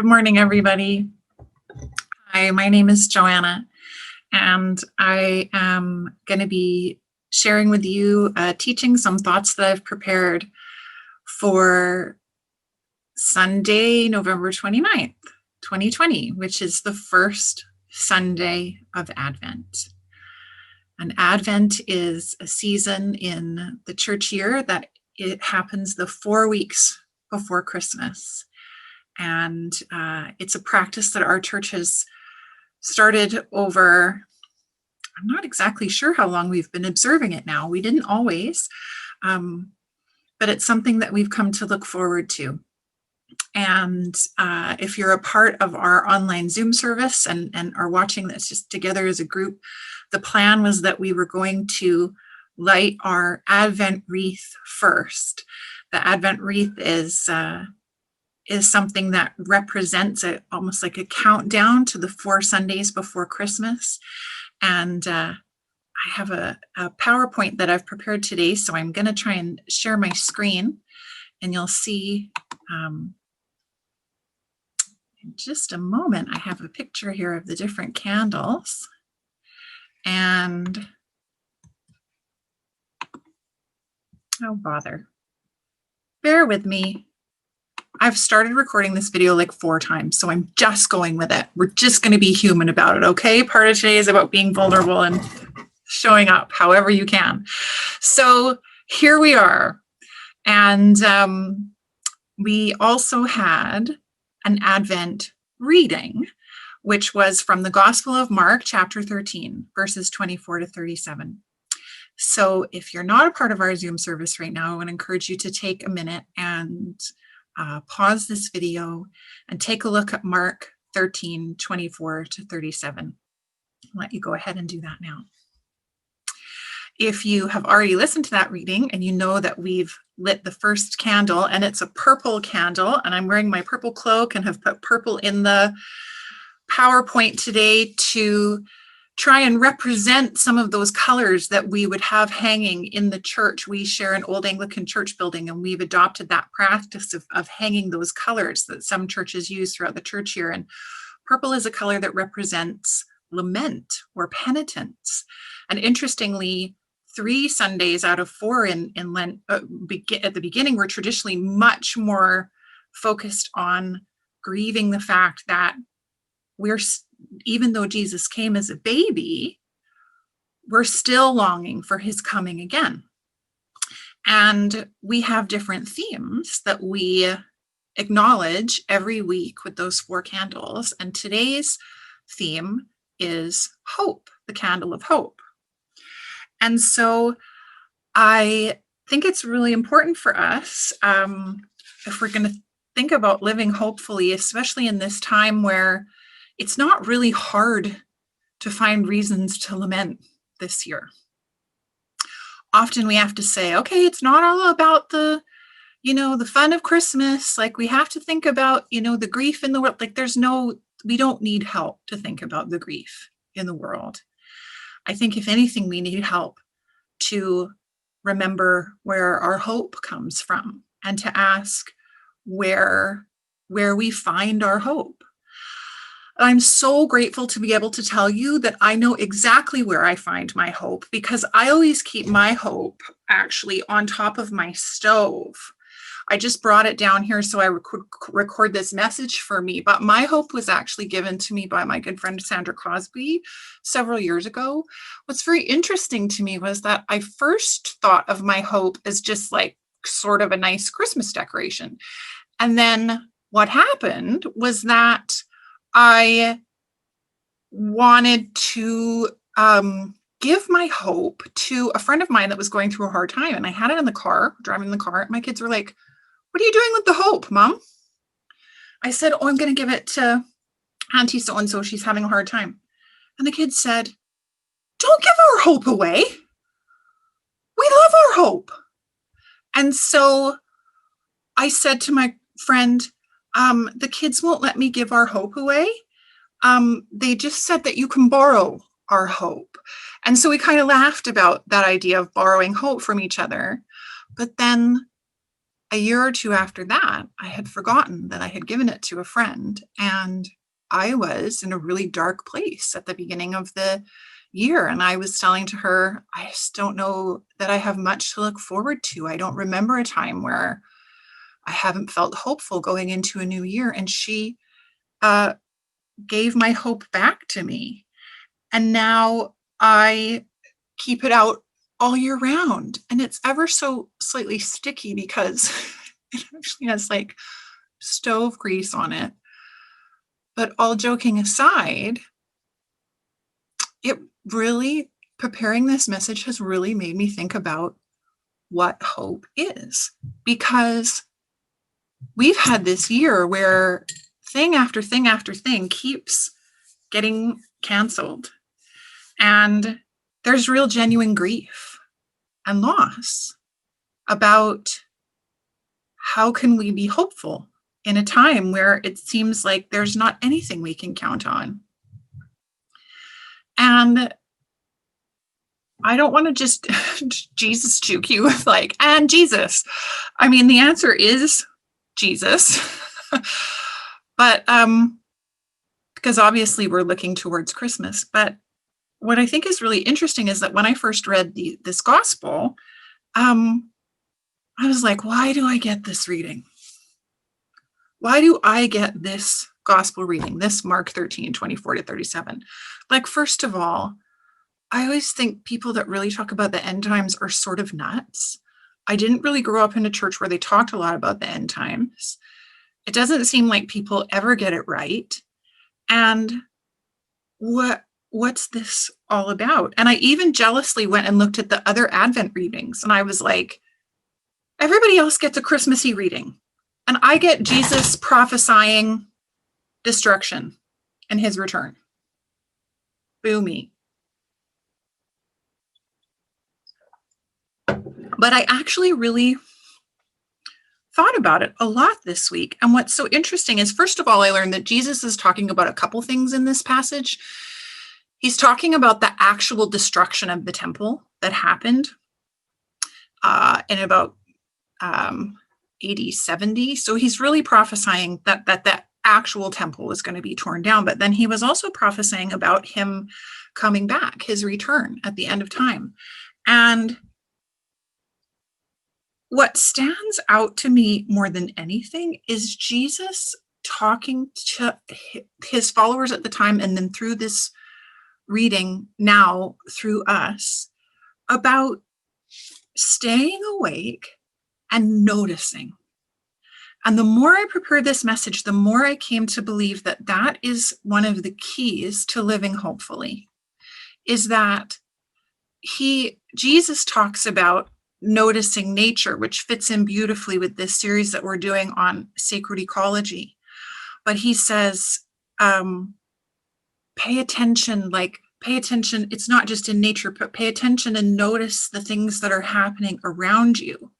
Good morning, everybody. Hi, my name is Joanna, and I am going to be sharing with you, teaching some thoughts that I've prepared for Sunday, November 29th, 2020, which is the first Sunday of Advent. And Advent is a season in the church year that it happens the 4 weeks before Christmas. And it's a practice that our church has started over, I'm not exactly sure how long we've been observing it now. We didn't always, but it's something that we've come to look forward to. And if you're a part of our online Zoom service and are watching this just together as a group, the plan was that we were going to light our Advent wreath first. The Advent wreath is something that represents almost like a countdown to the 4 Sundays before Christmas. And I have a PowerPoint that I've prepared today, so I'm going to try and share my screen, and you'll see in just a moment. I have a picture here of the different candles. And oh, bother. Bear with me. I've started recording this video like 4 times, so I'm just going with it. We're just going to be human about it, okay? Part of today is about being vulnerable and showing up however you can. So here we are. And we also had an Advent reading, which was from the Gospel of Mark, chapter 13, verses 24 to 37. So if you're not a part of our Zoom service right now, I want to encourage you to take a minute and pause this video and take a look at Mark 13, 24 to 37. I'll let you go ahead and do that now. If you have already listened to that reading and you know that we've lit the first candle, and it's a purple candle, and I'm wearing my purple cloak and have put purple in the PowerPoint today to try and represent some of those colors that we would have hanging in the church. We share an old Anglican church building, and we've adopted that practice of hanging those colors that some churches use throughout the church year. And purple is a color that represents lament or penitence. And interestingly, 3 Sundays out of 4 in Lent at the beginning were traditionally much more focused on grieving the fact that even though Jesus came as a baby, we're still longing for his coming again. And we have different themes that we acknowledge every week with those 4 candles. And today's theme is hope, the candle of hope. And so I think it's really important for us, if we're going to think about living hopefully, especially in this time where it's not really hard to find reasons to lament this year. Often we have to say, okay, it's not all about the fun of Christmas. Like, we have to think about, the grief in the world. Like, we don't need help to think about the grief in the world. I think if anything, we need help to remember where our hope comes from and to ask where we find our hope. I'm so grateful to be able to tell you that I know exactly where I find my hope, because I always keep my hope actually on top of my stove. I just brought it down here so I could record this message for me, but my hope was actually given to me by my good friend Sandra Crosby several years ago. What's very interesting to me was that I first thought of my hope as just like sort of a nice Christmas decoration. And then what happened was that I wanted to give my hope to a friend of mine that was going through a hard time. And I had it in the car, driving in the car. My kids were like, "What are you doing with the hope, Mom?" I said, "Oh, I'm going to give it to Auntie so-and-so. She's having a hard time." And the kids said, "Don't give our hope away. We love our hope." And so I said to my friend, the kids won't let me give our hope away. They just said that you can borrow our hope. And so we kind of laughed about that idea of borrowing hope from each other. But then a year or two after that, I had forgotten that I had given it to a friend. And I was in a really dark place at the beginning of the year. And I was telling to her, I just don't know that I have much to look forward to. I don't remember a time where I haven't felt hopeful going into a new year. And she gave my hope back to me. And now I keep it out all year round. And it's ever so slightly sticky because it actually has like stove grease on it. But all joking aside, it really, preparing this message has really made me think about what hope is, because we've had this year where thing after thing after thing keeps getting canceled, and there's real genuine grief and loss about how can we be hopeful in a time where it seems like there's not anything we can count on. And I don't want to just Jesus juke you with like, and Jesus. I mean, the answer is Jesus. But because obviously we're looking towards Christmas. But what I think is really interesting is that when I first read this gospel, I was like, why do I get this reading? Why do I get this gospel reading, this Mark 13, 24 to 37? Like, first of all, I always think people that really talk about the end times are sort of nuts. I didn't really grow up in a church where they talked a lot about the end times. It doesn't seem like people ever get it right. And what's this all about? And I even jealously went and looked at the other Advent readings, and I was like, everybody else gets a Christmassy reading, and I get Jesus prophesying destruction and his return. Boo me. But I actually really thought about it a lot this week. And what's so interesting is, first of all, I learned that Jesus is talking about a couple things in this passage. He's talking about the actual destruction of the temple that happened in about AD 70. So he's really prophesying that actual temple was going to be torn down. But then he was also prophesying about him coming back, his return at the end of time. And what stands out to me more than anything is Jesus talking to his followers at the time, and then through this reading now through us, about staying awake and noticing. And the more I prepared this message, the more I came to believe that that is one of the keys to living hopefully, is that Jesus talks about noticing nature, which fits in beautifully with this series that we're doing on sacred ecology. But he says, pay attention, it's not just in nature, but pay attention and notice the things that are happening around you.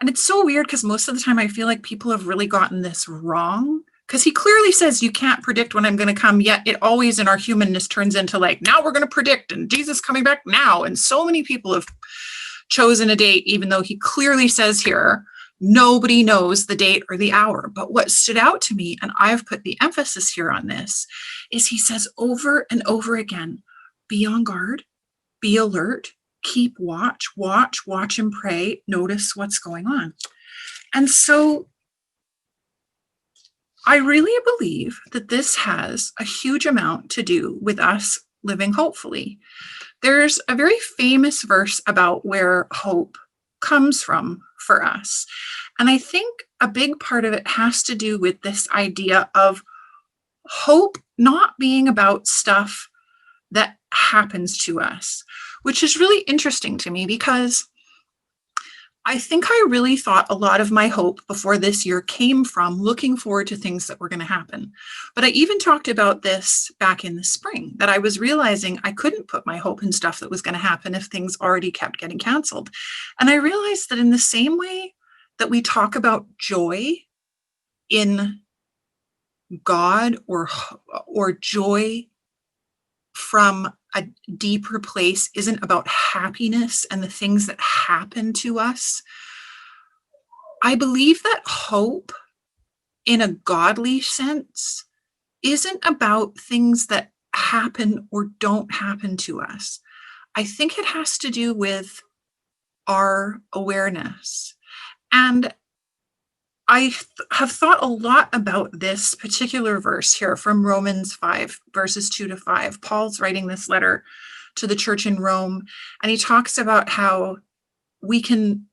And it's so weird because most of the time I feel like people have really gotten this wrong, because he clearly says you can't predict when I'm going to come, yet it always in our humanness turns into like, now we're going to predict and Jesus coming back now. And so many people have chosen a date, even though he clearly says here, nobody knows the date or the hour. But what stood out to me, and I've put the emphasis here on this, is he says over and over again, be on guard, be alert, keep watch and pray, notice what's going on. And so I really believe that this has a huge amount to do with us living hopefully. There's a very famous verse about where hope comes from for us. And I think a big part of it has to do with this idea of hope not being about stuff that happens to us, which is really interesting to me, because I think I really thought a lot of my hope before this year came from looking forward to things that were going to happen. But I even talked about this back in the spring, that I was realizing I couldn't put my hope in stuff that was going to happen if things already kept getting canceled. And I realized that in the same way that we talk about joy in God, or joy from a deeper place isn't about happiness and the things that happen to us, I believe that hope in a godly sense isn't about things that happen or don't happen to us. I think it has to do with our awareness. And I have thought a lot about this particular verse here from Romans 5, verses 2 to 5. Paul's writing this letter to the church in Rome, and he talks about how we can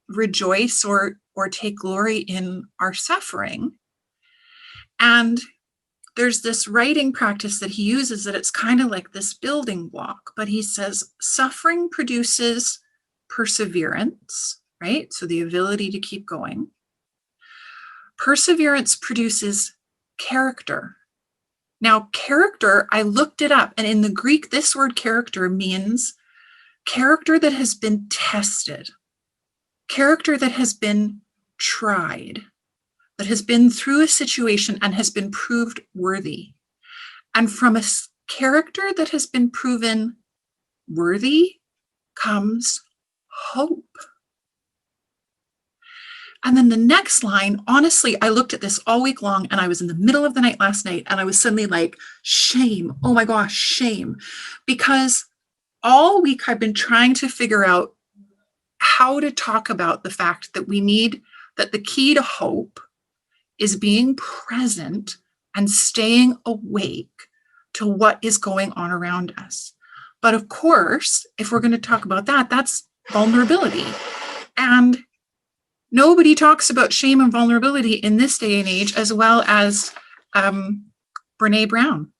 rejoice or take glory in our suffering. And there's this writing practice that he uses that it's kind of like this building block, but he says suffering produces perseverance, right? So the ability to keep going. Perseverance produces character. Now, character, I looked it up, and in the Greek, this word character means character that has been tested, character that has been tried, that has been through a situation and has been proved worthy. And from a character that has been proven worthy comes hope. And then the next line, honestly, I looked at this all week long, and I was in the middle of the night last night, and I was suddenly like, shame. Oh my gosh, shame. Because all week I've been trying to figure out how to talk about the fact that that the key to hope is being present and staying awake to what is going on around us. But of course, if we're going to talk about that, that's vulnerability. And nobody talks about shame and vulnerability in this day and age, as well as Brene Brown,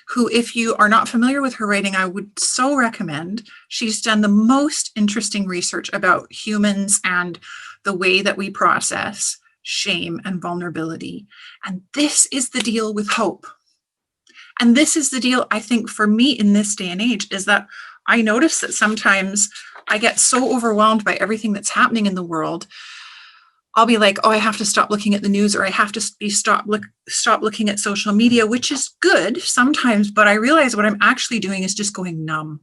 who, if you are not familiar with her writing, I would so recommend. She's done the most interesting research about humans and the way that we process shame and vulnerability. And this is the deal with hope. And this is the deal, I think, for me in this day and age, is that I notice that sometimes I get so overwhelmed by everything that's happening in the world. I'll be like, oh, I have to stop looking at the news, or I have to stop looking at social media, which is good sometimes, but I realize what I'm actually doing is just going numb.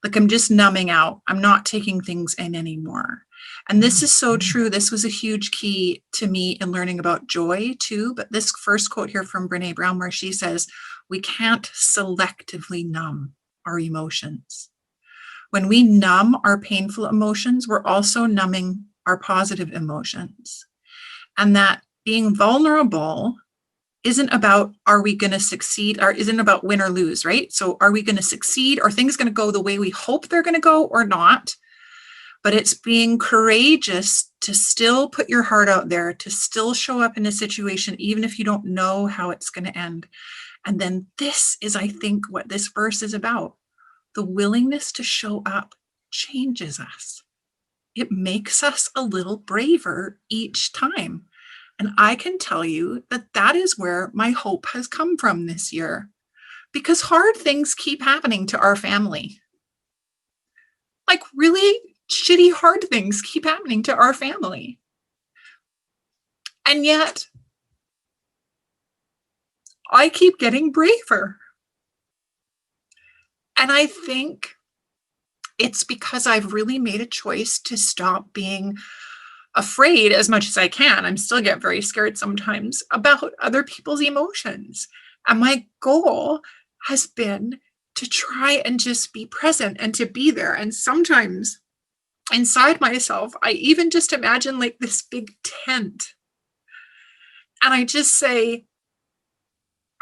Like I'm just numbing out. I'm not taking things in anymore. And this is so true. This was a huge key to me in learning about joy too. But this first quote here from Brene Brown, where she says, we can't selectively numb our emotions. When we numb our painful emotions, we're also numbing our positive emotions. And that being vulnerable isn't about, are we going to succeed, or isn't about win or lose, right? So are we going to succeed? Are things going to go the way we hope they're going to go or not? But it's being courageous to still put your heart out there, to still show up in a situation, even if you don't know how it's going to end. And then this is, I think, what this verse is about. The willingness to show up changes us. It makes us a little braver each time. And I can tell you that that is where my hope has come from this year, because hard things keep happening to our family. Like really shitty, hard things keep happening to our family. And yet I keep getting braver. And I think it's because I've really made a choice to stop being afraid as much as I can. I still get very scared sometimes about other people's emotions. And my goal has been to try and just be present and to be there. And sometimes inside myself, I even just imagine like this big tent. And I just say,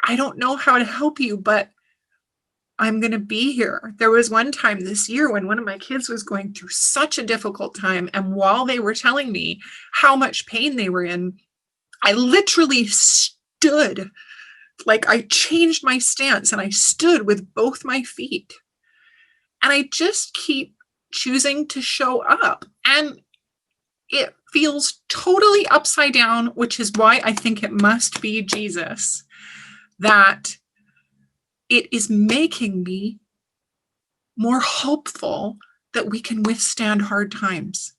I don't know how to help you, but I'm going to be here. There was one time this year when one of my kids was going through such a difficult time. And while they were telling me how much pain they were in, I literally stood, like I changed my stance and I stood with both my feet. And I just keep choosing to show up. And it feels totally upside down, which is why I think it must be Jesus, that it is making me more hopeful that we can withstand hard times.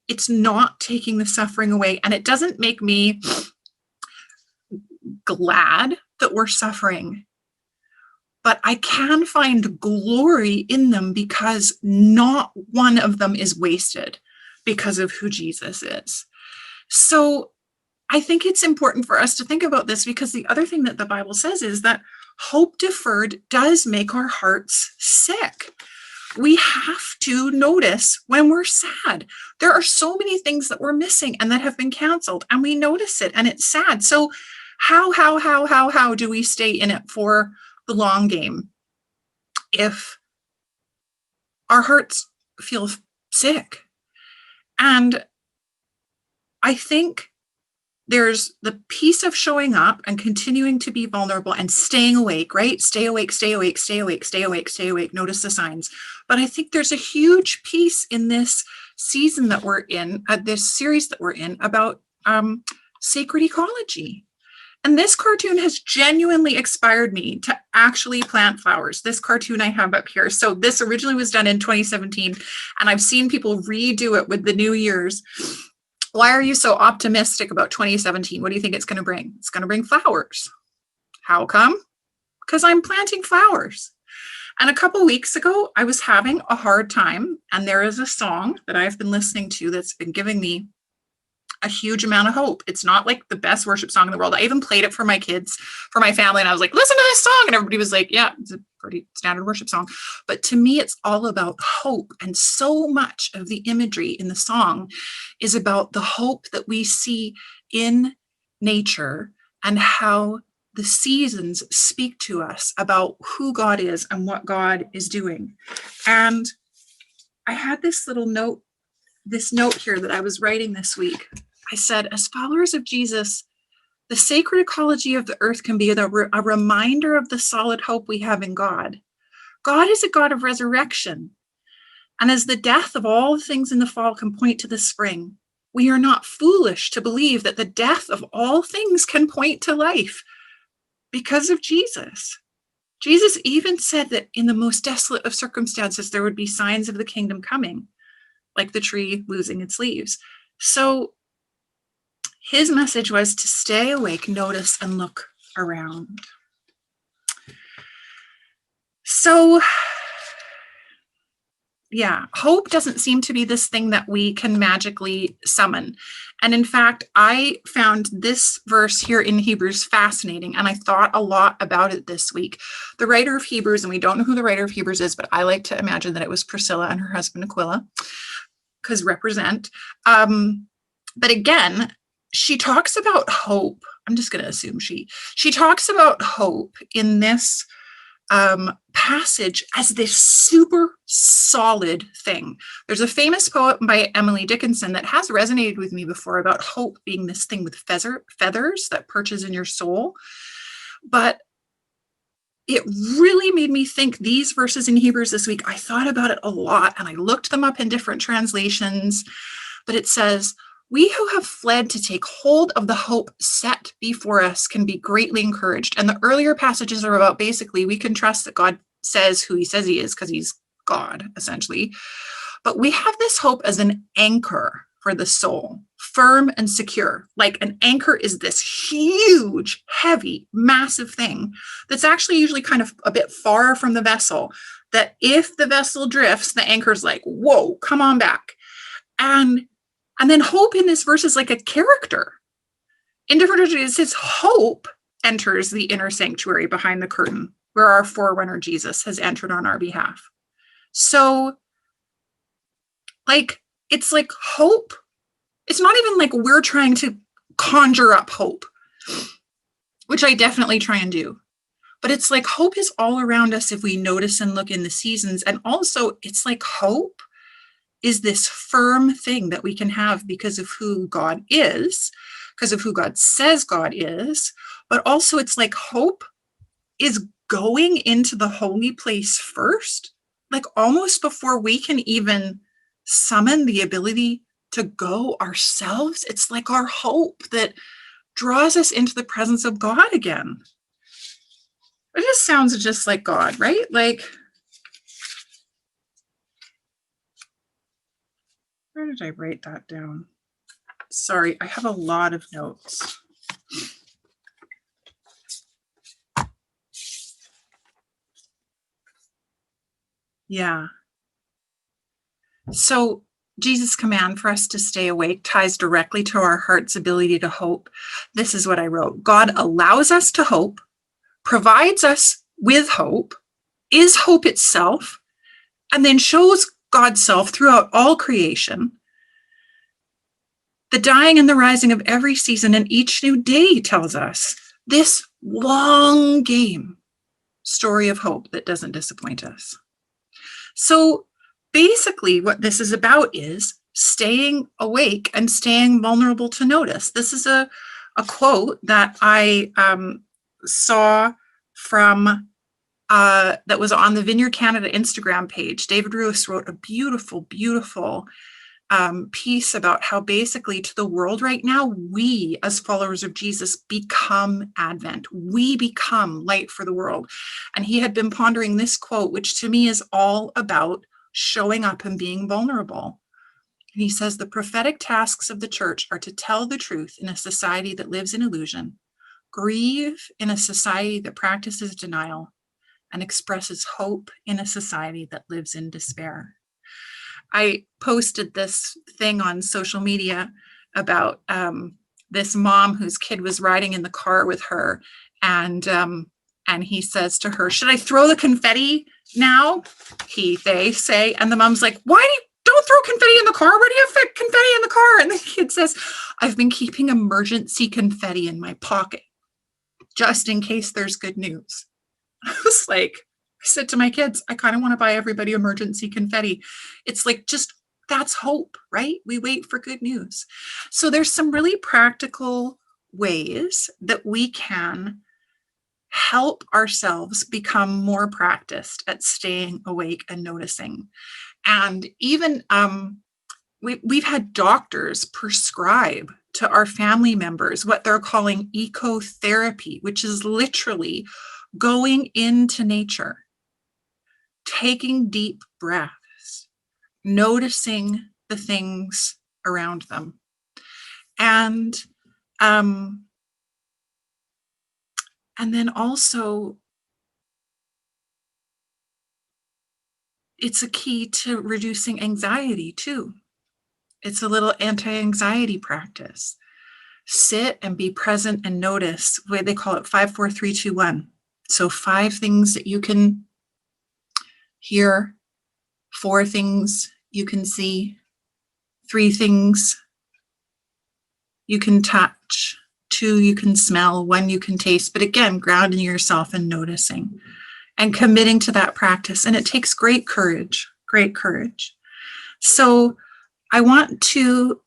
It's not taking the suffering away, and it doesn't make me glad that we're suffering. But I can find glory in them because not one of them is wasted. because of who Jesus is. So I think it's important for us to think about this, because the other thing that the Bible says is that hope deferred does make our hearts sick. We have to notice when we're sad. There are so many things that we're missing and that have been canceled, and we notice it and it's sad. So how do we stay in it for the long game if our hearts feel sick? And I think there's the piece of showing up and continuing to be vulnerable and staying awake, right? Stay awake, stay awake, stay awake, stay awake, stay awake. Notice the signs. But I think there's a huge piece in this season that we're in, this series that we're in, about sacred ecology. And this cartoon has genuinely inspired me to actually plant flowers. This cartoon I have up here. So this originally was done in 2017, and I've seen people redo it with the New Year's. Why are you so optimistic about 2017? What do you think it's going to bring? It's going to bring flowers. How come? Because I'm planting flowers. And a couple of weeks ago, I was having a hard time, and there is a song that I've been listening to that's been giving me a huge amount of hope. It's not like the best worship song in the world. I even played it for my kids, for my family, and I was like, listen to this song. And everybody was like, yeah, it's a pretty standard worship song. But to me, it's all about hope. And so much of the imagery in the song is about the hope that we see in nature and how the seasons speak to us about who God is and what God is doing. And I had this little note, here that I was writing this week. I said, as followers of Jesus, the sacred ecology of the earth can be a reminder of the solid hope we have in God. God is a God of resurrection. And as the death of all the things in the fall can point to the spring, we are not foolish to believe that the death of all things can point to life because of Jesus. Jesus even said that in the most desolate of circumstances, there would be signs of the kingdom coming, like the tree losing its leaves. So his message was to stay awake, notice, and look around. So, yeah, hope doesn't seem to be this thing that we can magically summon. And in fact, I found this verse here in Hebrews fascinating, and I thought a lot about it this week. The writer of Hebrews, and we don't know who the writer of Hebrews is, but I like to imagine that it was Priscilla and her husband Aquila, because represent. But again, she talks about hope. I'm just going to assume she talks about hope in this passage as this super solid thing. There's a famous poem by Emily Dickinson that has resonated with me before about hope being this thing with feathers that perches in your soul. But it really made me think, these verses in Hebrews this week, I thought about it a lot, and I looked them up in different translations. But it says, we who have fled to take hold of the hope set before us can be greatly encouraged. And the earlier passages are about, basically, we can trust that God says who he says he is because he's God, essentially. But we have this hope as an anchor for the soul, firm and secure. Like an anchor is this huge, heavy, massive thing that's actually usually kind of a bit far from the vessel, that if the vessel drifts, the anchor's like, whoa, come on back. And then hope in this verse is like a character. In different versions, it says hope enters the inner sanctuary behind the curtain where our forerunner Jesus has entered on our behalf. So, like, it's like hope. It's not even like we're trying to conjure up hope, which I definitely try and do. But it's like hope is all around us if we notice and look in the seasons. And also, it's like hope is this firm thing that we can have because of who God is, because of who God says God is. But also, it's like hope is going into the holy place first, like almost before we can even summon the ability to go ourselves. It's like our hope that draws us into the presence of God again. It just sounds just like God, right? Like, where did I write that down? Sorry, I have a lot of notes. Yeah. So Jesus' command for us to stay awake ties directly to our heart's ability to hope. This is what I wrote. God allows us to hope, provides us with hope, is hope itself, and then shows God's self throughout all creation. The dying and the rising of every season and each new day tells us this long game story of hope that doesn't disappoint us. So basically what this is about is staying awake and staying vulnerable to notice. This is a quote that I saw from that was on the Vineyard Canada Instagram page. David Ruiz wrote a beautiful, beautiful piece about how basically to the world right now, we as followers of Jesus become Advent. We become light for the world. And he had been pondering this quote, which to me is all about showing up and being vulnerable. And he says, the prophetic tasks of the church are to tell the truth in a society that lives in illusion, grieve in a society that practices denial, and expresses hope in a society that lives in despair. I posted this thing on social media about this mom whose kid was riding in the car with her, and he says to her, "Should I throw the confetti now?" They say, and the mom's like, "Why don't throw confetti in the car? Why do you have confetti in the car?" And the kid says, "I've been keeping emergency confetti in my pocket just in case there's good news." I was like, I said to my kids, I kind of want to buy everybody emergency confetti. It's like, just that's hope, right? We wait for good news. So there's some really practical ways that we can help ourselves become more practiced at staying awake and noticing. And even we've had doctors prescribe to our family members what they're calling ecotherapy, which is literally going into nature, taking deep breaths, noticing the things around them. And then also, it's a key to reducing anxiety too. It's a little anti-anxiety practice. Sit and be present and notice. The way they call it 5, 4, 3, 2, 1. So 5 things that you can hear, 4 things you can see, 3 things you can touch, 2 you can smell, 1 you can taste. But again, grounding yourself and noticing and committing to that practice. And it takes great courage, great courage. So I want to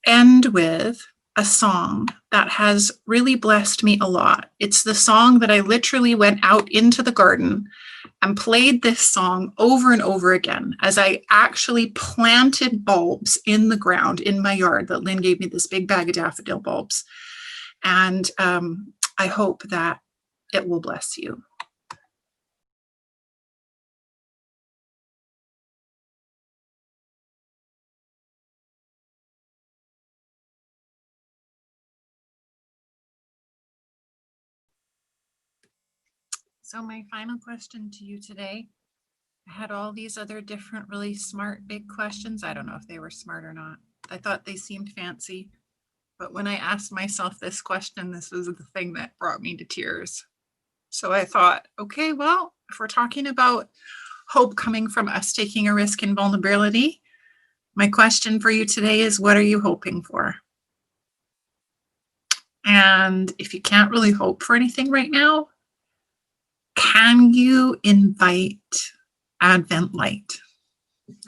end with a song that has really blessed me a lot. It's the song that I literally went out into the garden and played this song over and over again as I actually planted bulbs in the ground in my yard that Lynn gave me, this big bag of daffodil bulbs. And I hope that it will bless you. So my final question to you today, I had all these other different really smart big questions. I don't know if they were smart or not. I thought they seemed fancy, but when I asked myself this question, this was the thing that brought me to tears. So I thought, okay, well, if we're talking about hope coming from us taking a risk in vulnerability, my question for you today is, what are you hoping for? And if you can't really hope for anything right now, can you invite Advent light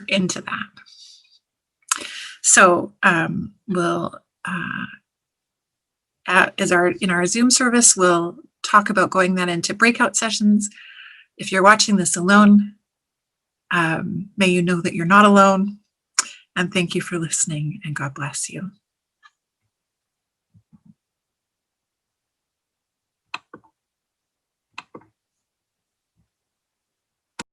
into that? So we'll, in our Zoom service, we'll talk about going that into breakout sessions. If you're watching this alone, may you know that you're not alone. And thank you for listening, and God bless you.